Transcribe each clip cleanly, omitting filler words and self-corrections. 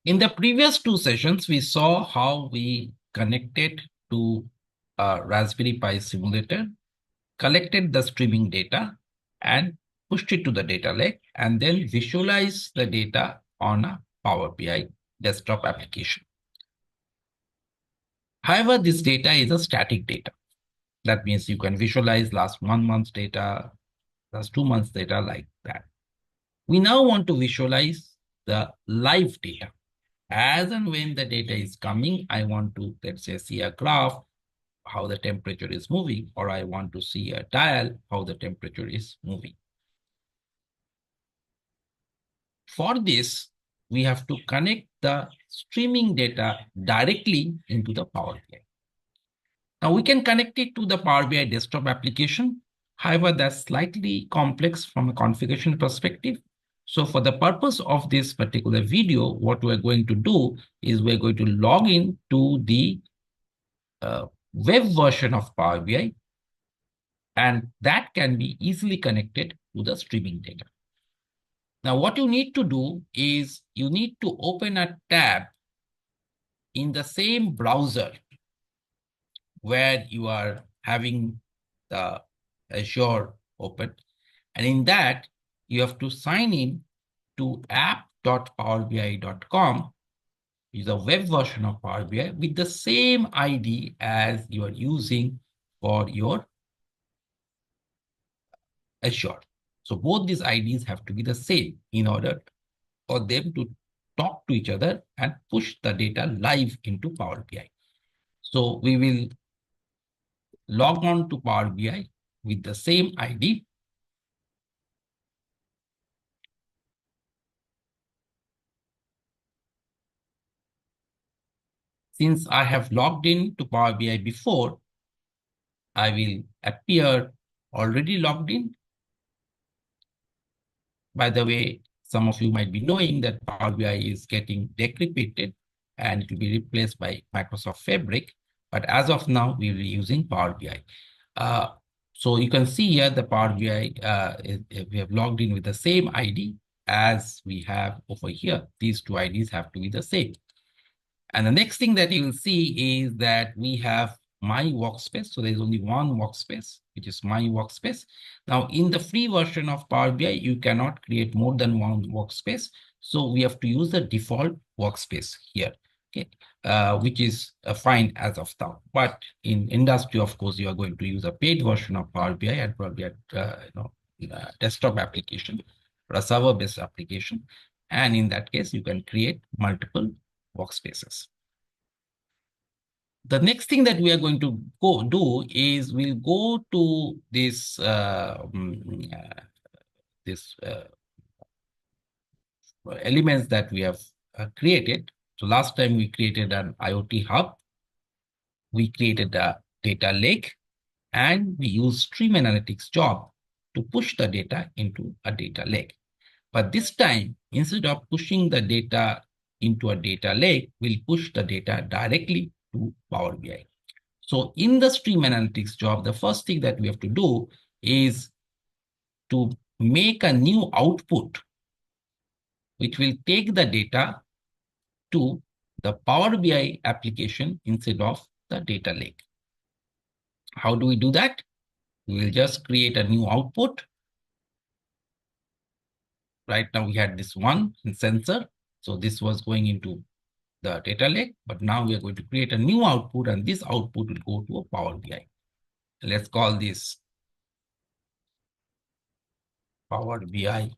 In the previous two sessions, we saw how we connected to a Raspberry Pi simulator, collected the streaming data, and pushed it to the data lake, and then visualized the data on a Power BI desktop application. However, this data is a static data. That means you can visualize last 1 month's data, last 2 months' data like that. We now want to visualize the live data. As and when the data is coming, I want to, let's say, see a graph, how the temperature is moving, or I want to see a dial, how the temperature is moving. For this, we have to connect the streaming data directly into the Power BI. Now we can connect it to the Power BI desktop application. However, that's slightly complex from a configuration perspective. So for the purpose of this particular video, what we're going to do is we're going to log in to the web version of Power BI, and that can be easily connected to the streaming data. Now, what you need to do is you need to open a tab in the same browser where you are having the Azure open. And in that, you have to sign in to app.powerbi.com, is a web version of Power BI with the same ID as you are using for your Azure. So both these IDs have to be the same in order for them to talk to each other and push the data live into Power BI. So we will log on to Power BI with the same ID. Since I have logged in to Power BI before, I will appear already logged in. By the way, some of you might be knowing that Power BI is getting decrypted and it will be replaced by Microsoft Fabric. But as of now, we will be using Power BI. So you can see here the Power BI, we have logged in with the same ID as we have over here. These two IDs have to be the same. And the next thing that you will see is that we have my workspace. So there's only one workspace, which is my workspace. Now, in the free version of Power BI, you cannot create more than one workspace. So we have to use the default workspace here, okay, which is fine as of now. But in industry, of course, you are going to use a paid version of Power BI and probably a desktop application or a server-based application. And in that case, you can create multiple workspaces. The next thing that we are going to go do is we'll go to this elements that we have created. So last time we created an IoT hub, we created a data lake, and we used stream analytics job to push the data into a data lake. But this time, instead of pushing the data into a data lake, we'll push the data directly to Power BI. So in the stream analytics job, the first thing that we have to do is to make a new output, which will take the data to the Power BI application instead of the data lake. How do we do that? We will just create a new output. Right now we had this one sensor. So this was going into the data lake, but now we are going to create a new output, and this output will go to a Power BI. Let's call this Power BI.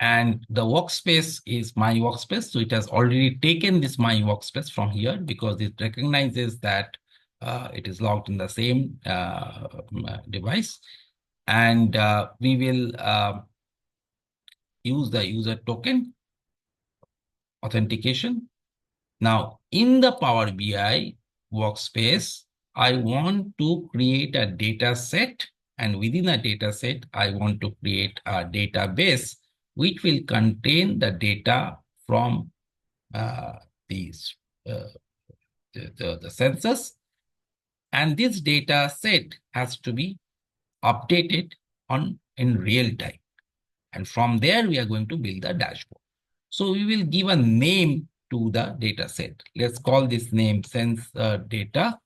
And the workspace is my workspace. So it has already taken this my workspace from here because it recognizes that it is logged in the same device. And we will use the user token authentication. Now, in the Power BI workspace, I want to create a data set. And within a data set, I want to create a database which will contain the data from these the census. And this data set has to be updated in real time. And from there, we are going to build the dashboard. So we will give a name to the data set. Let's call this name sensor data.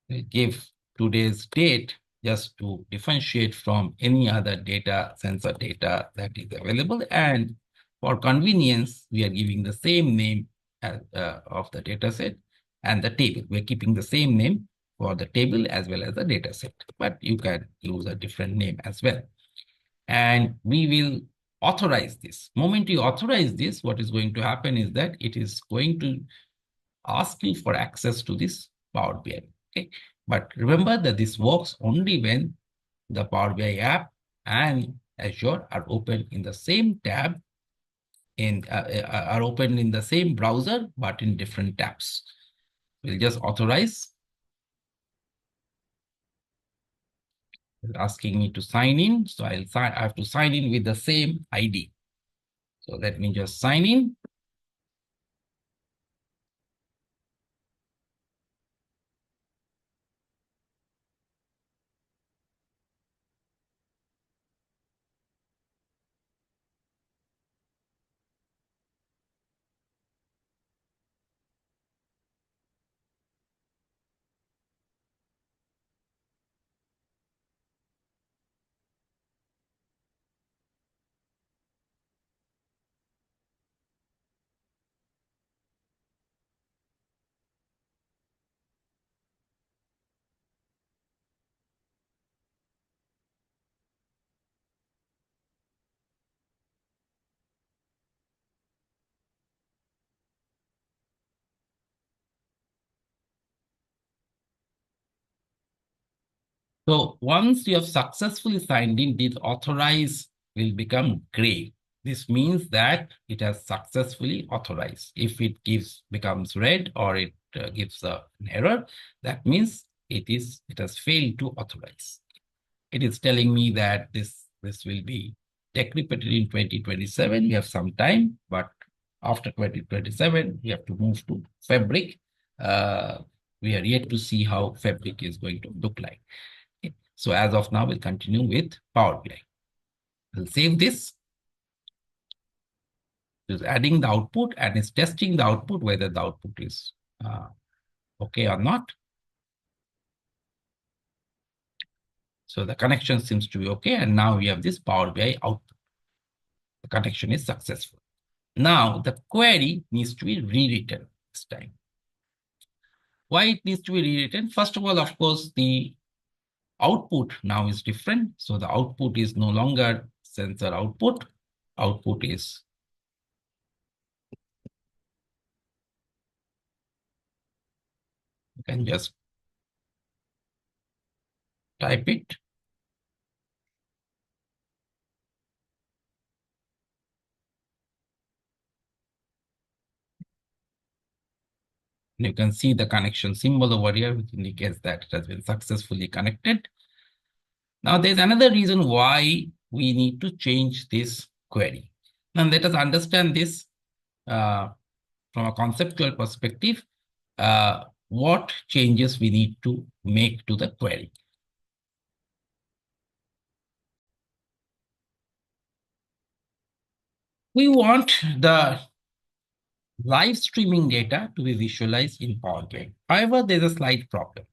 We give today's date just to differentiate from any other data, sensor data that is available. And for convenience, we are giving the same name as, of the data set and the table. We're keeping the same name for the table as well as the data set, but you can use a different name as well. And we will authorize this. Moment you authorize this, what is going to happen is that it is going to ask you for access to this Power BI. Okay, but remember that this works only when the Power BI app and Azure are open in the same tab, are open in the same browser, but in different tabs. We'll just authorize. It's asking me to sign in, so I have to sign in with the same ID. So let me just sign in. So once you have successfully signed in, this authorize will become gray. This means that it has successfully authorized. If it becomes red or it gives an error, that means it has failed to authorize. It is telling me that this will be decrypted in 2027. We have some time, but after 2027, we have to move to Fabric. We are yet to see how Fabric is going to look like. So as of now, we'll continue with Power BI. We'll save this. It's adding the output and it's testing the output, whether the output is okay or not. So the connection seems to be okay. And now we have this Power BI output. The connection is successful. Now the query needs to be rewritten this time. Why it needs to be rewritten? First of all, of course, the output now is different. So the output is no longer sensor output. Output is, you can just type it. You can see the connection symbol over here, which indicates that it has been successfully connected. Now, there's another reason why we need to change this query. Now, let us understand this from a conceptual perspective, what changes we need to make to the query. We want the live streaming data to be visualized in Power BI. However, there's a slight problem.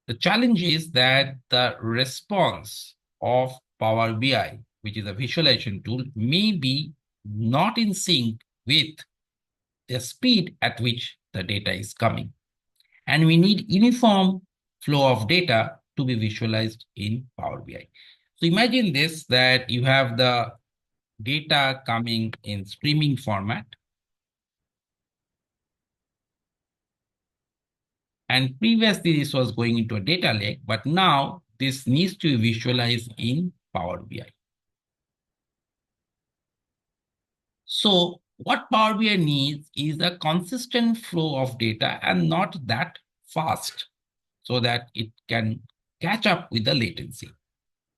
The challenge is that the response of Power BI, which is a visualization tool, may be not in sync with the speed at which the data is coming. And we need uniform flow of data to be visualized in Power BI. So imagine this, that you have the data coming in streaming format. And previously, this was going into a data lake, but now this needs to be visualized in Power BI. So what Power BI needs is a consistent flow of data and not that fast, so that it can catch up with the latency.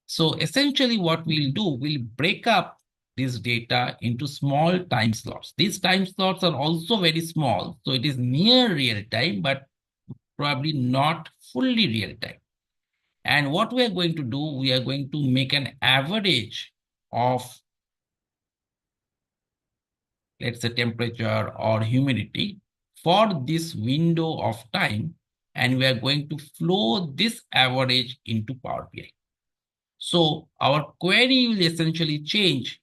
So essentially what we'll do, we'll break up this data into small time slots. These time slots are also very small, so it is near real time, but probably not fully real time. And what we are going to do, we are going to make an average of, let's say, temperature or humidity for this window of time, and we are going to flow this average into Power BI. So our query will essentially change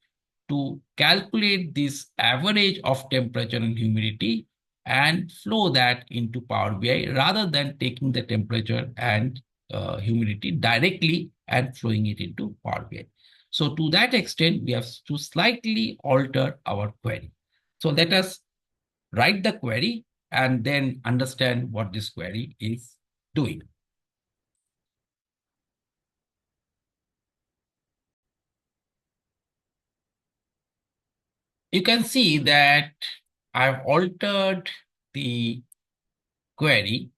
to calculate this average of temperature and humidity and flow that into Power BI rather than taking the temperature and humidity directly and flowing it into Power BI. So to that extent, we have to slightly alter our query. So let us write the query and then understand what this query is doing. You can see that I've altered the query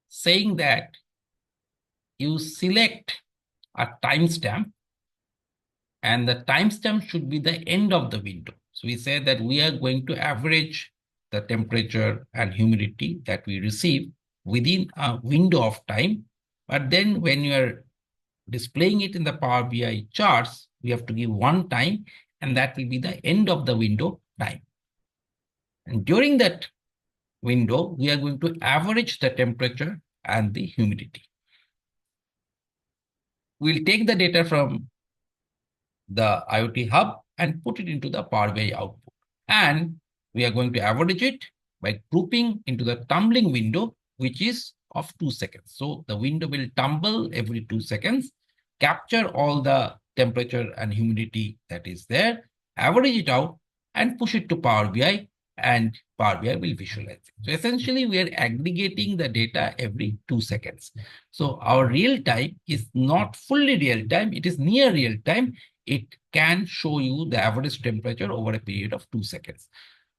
saying that you select a timestamp and the timestamp should be the end of the window. So we say that we are going to average the temperature and humidity that we receive within a window of time. But then when you are displaying it in the Power BI charts, we have to give one time, and that will be the end of the window time. And during that window, we are going to average the temperature and the humidity. We'll take the data from the IoT hub and put it into the Power BI output. And we are going to average it by grouping into the tumbling window, which is of 2 seconds. So the window will tumble every 2 seconds, capture all the temperature and humidity that is there, average it out, and push it to Power BI, and Power BI will visualize it. So essentially, we are aggregating the data every 2 seconds. So our real time is not fully real time, it is near real time. It can show you the average temperature over a period of 2 seconds,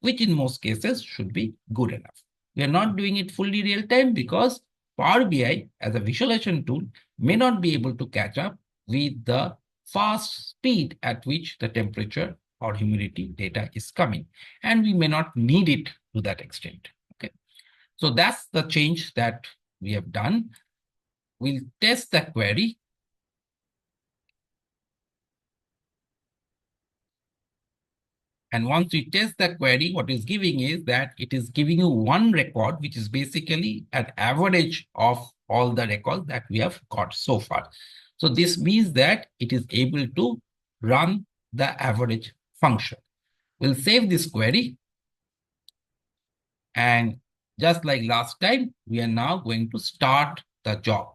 which in most cases should be good enough. We are not doing it fully real time because Power BI as a visualization tool may not be able to catch up with the fast speed at which the temperature or humidity data is coming. And we may not need it to that extent. Okay. So that's the change that we have done. We'll test the query. And once we test the query, what it's giving is that it is giving you one record, which is basically an average of all the records that we have got so far. So this means that it is able to run the average function. We'll save this query. And just like last time, we are now going to start the job.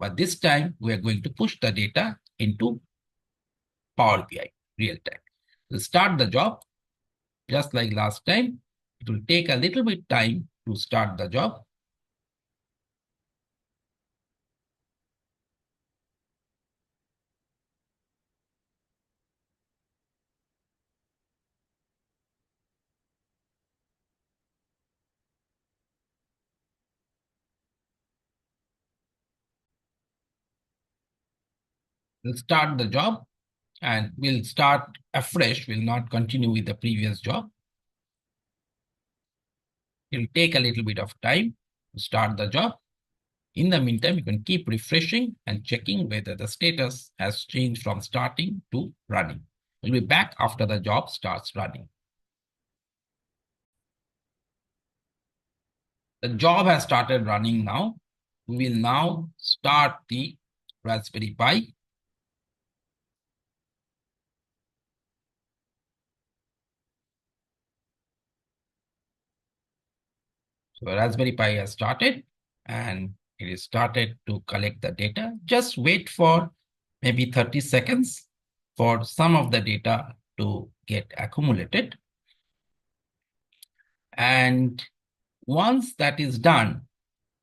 But this time, we are going to push the data into Power BI real time. We'll start the job. Just like last time, it will take a little bit time to start the job. We'll start the job and we'll start afresh. We'll not continue with the previous job. It'll take a little bit of time to start the job. In the meantime, you can keep refreshing and checking whether the status has changed from starting to running. We'll be back after the job starts running. The job has started running now. We will now start the Raspberry Pi. So Raspberry Pi has started and it is started to collect the data. Just wait for maybe 30 seconds for some of the data to get accumulated. And once that is done,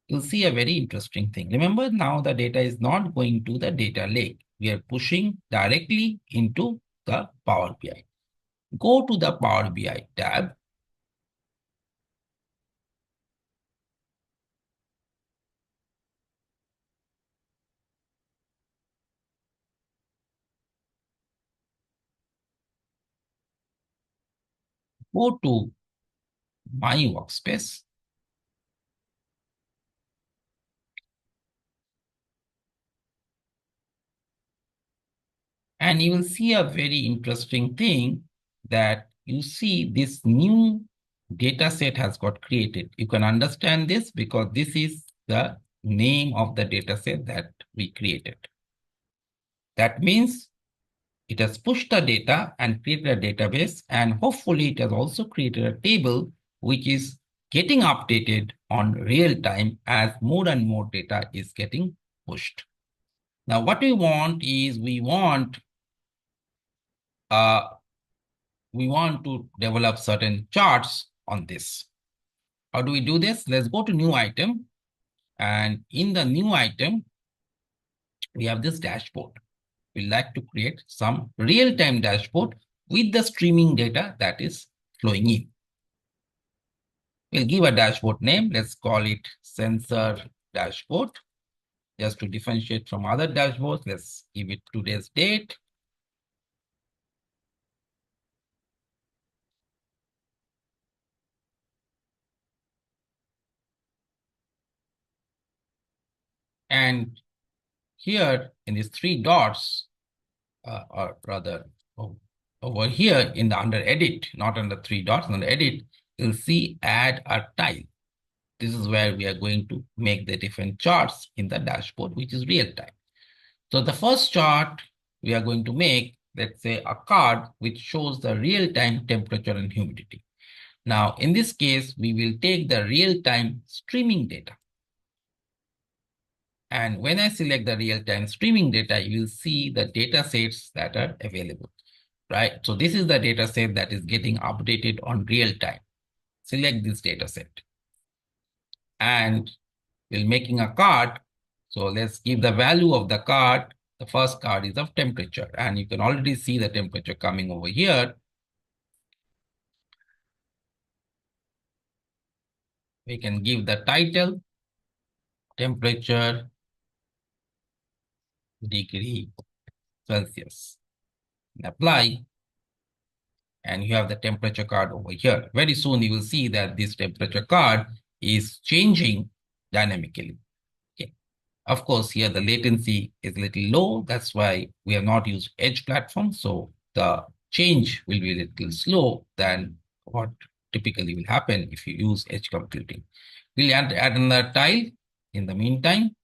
you'll see a very interesting thing. Remember, now the data is not going to the data lake. We are pushing directly into the Power BI. Go to the Power BI tab. go to my workspace. And you will see a very interesting thing that you see this new data set has got created. You can understand this because this is the name of the data set that we created. That means it has pushed the data and created a database, and hopefully it has also created a table which is getting updated on real time as more and more data is getting pushed. Now, what we want is uh, we want to develop certain charts on this. How do we do this? Let's go to new item. And in the new item, we have this dashboard. We like to create some real-time dashboard with the streaming data that is flowing in. We'll give a dashboard name. Let's call it sensor dashboard. Just to differentiate from other dashboards, let's give it today's date. And here in these three dots, or rather over here in the under edit, not under three dots, under edit, you'll see add a tile. This is where we are going to make the different charts in the dashboard, which is real time. So the first chart we are going to make, let's say a card which shows the real time temperature and humidity. Now, in this case, we will take the real time streaming data. And when I select the real time streaming data, you will see the data sets that are available. Right? So this is the data set that is getting updated on real time. Select this data set. And we're making a card. So let's give the value of the card. The first card is of temperature. And you can already see the temperature coming over here. We can give the title, temperature, degree Celsius. And apply. And you have the temperature card over here. Very soon you will see that this temperature card is changing dynamically. Okay. Of course, here the latency is a little low. That's why we have not used edge platform. So the change will be a little slow than what typically will happen if you use edge computing. We'll add another tile in the meantime.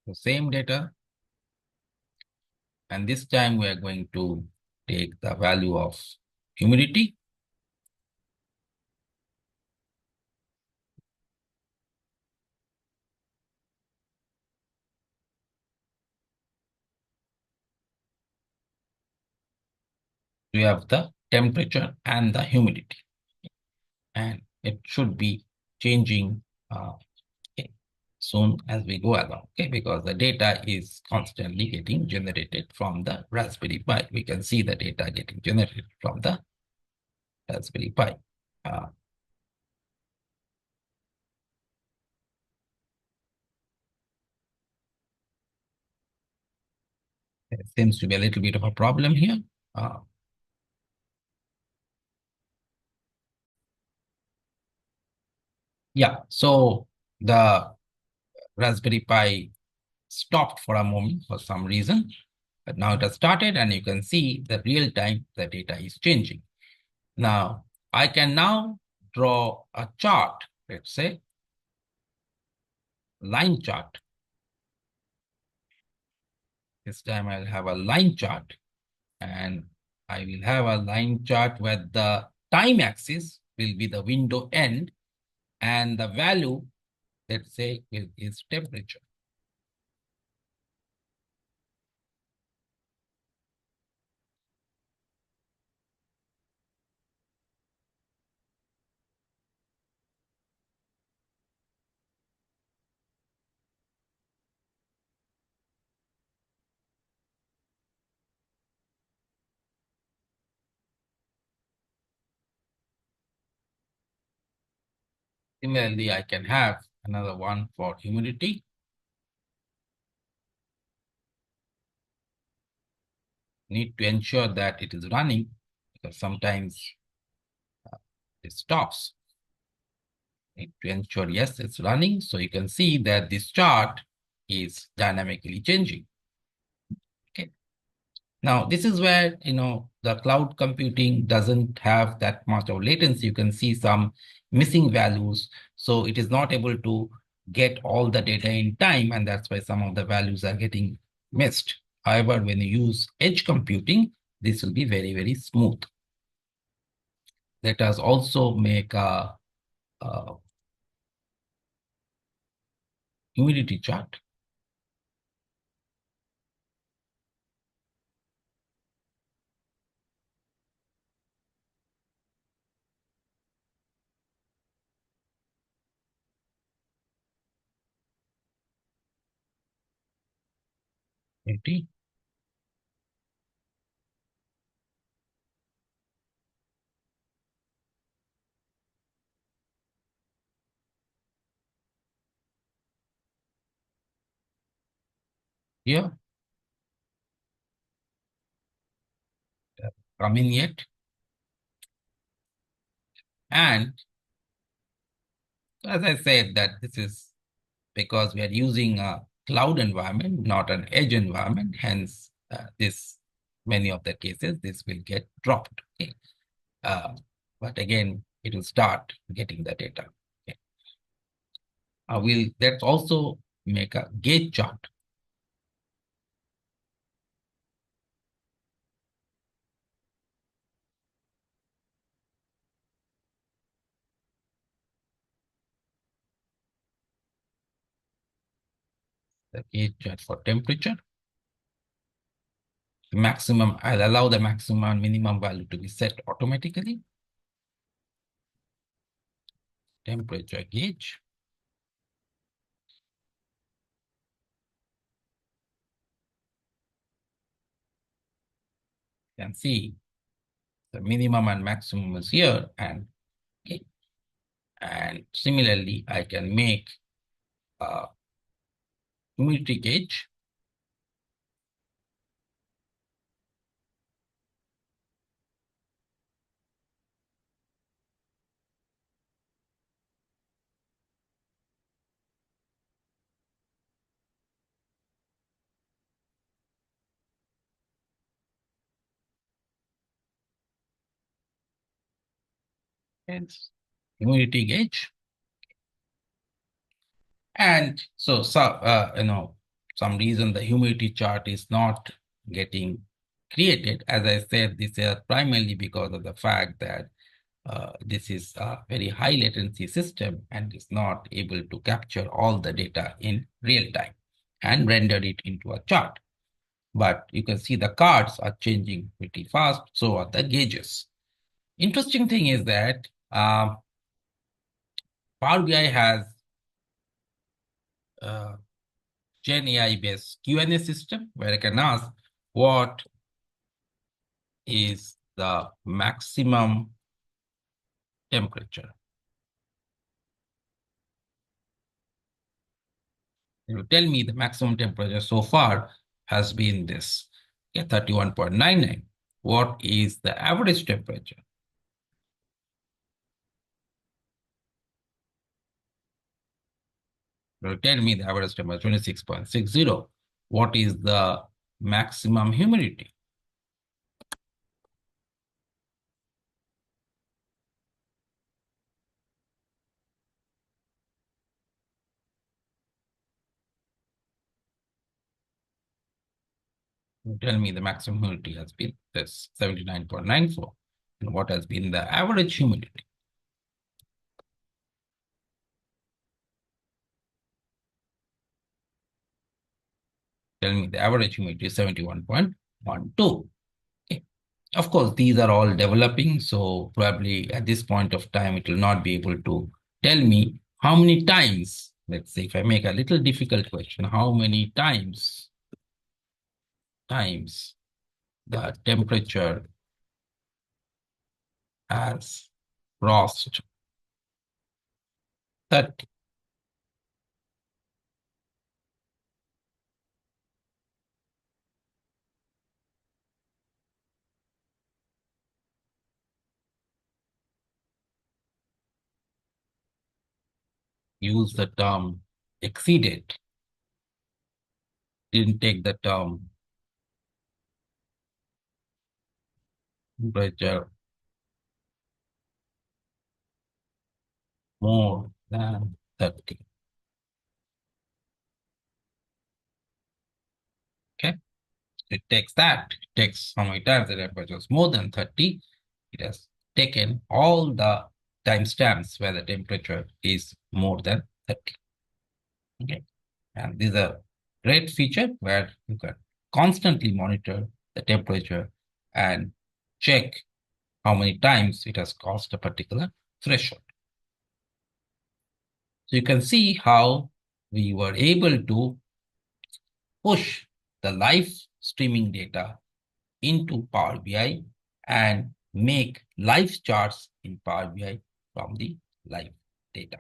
The same data. And this time we are going to take the value of humidity. We have the temperature and the humidity. And it should be changing soon as we go along, okay, because the data is constantly getting generated from the Raspberry Pi. We can see the data getting generated from the Raspberry Pi. There seems to be a little bit of a problem here. Yeah, so the Raspberry Pi stopped for a moment for some reason, but now it has started and you can see the real time the data is changing. Now, I can now draw a chart, let's say, line chart. This time I'll have a line chart and I will have a line chart where the time axis will be the window end and the value, let's say, is temperature. Similarly, I can have another one for humidity. need to ensure that it is running because sometimes it stops. Need to ensure, yes, it's running. So you can see that this chart is dynamically changing. Okay. Now, this is where, the cloud computing doesn't have that much of latency. You can see some missing values. So it is not able to get all the data in time, and that's why some of the values are getting missed. However, when you use edge computing, this will be very, very smooth. Let us also make a humidity chart. Humidity. Here, come in yet. And as I said, that this is because we are using a cloud environment, not an edge environment. Hence, many of the cases, this will get dropped. Okay. Uh, but again, it will start getting the data. Okay. Let's also make a gauge chart. The gauge chart for temperature. Maximum, I'll allow the maximum and minimum value to be set automatically. Temperature gauge. You can see the minimum and maximum is here, and okay. And similarly, I can make a humidity gauge. Hence, humidity gauge. And some reason the humidity chart is not getting created. As I said, this is primarily because of the fact that this is a very high latency system and is not able to capture all the data in real time and render it into a chart. But you can see the cards are changing pretty fast, so are the gauges. Interesting thing is that Power BI has Gen AI based Q&A system where I can ask what is the maximum temperature. You tell me the maximum temperature so far has been this, okay, 31.99. What is the average temperature? You tell me the average temperature 26.60. What is the maximum humidity? You tell me the maximum humidity has been this 79.94. And what has been the average humidity? Tell me the average humidity is 71.12. Okay. Of course, these are all developing, so probably at this point of time, it will not be able to tell me how many times, let's say if I make a little difficult question, how many times the temperature has crossed 30. use the term exceeded, didn't take the term temperature more than 30. Okay, it takes that. It takes how many times the temperature is more than 30. It has taken all the timestamps where the temperature is more than 30. Okay, and this is a great feature where you can constantly monitor the temperature and check how many times it has crossed a particular threshold. So you can see how we were able to push the live streaming data into Power BI and make live charts in Power BI from the live data.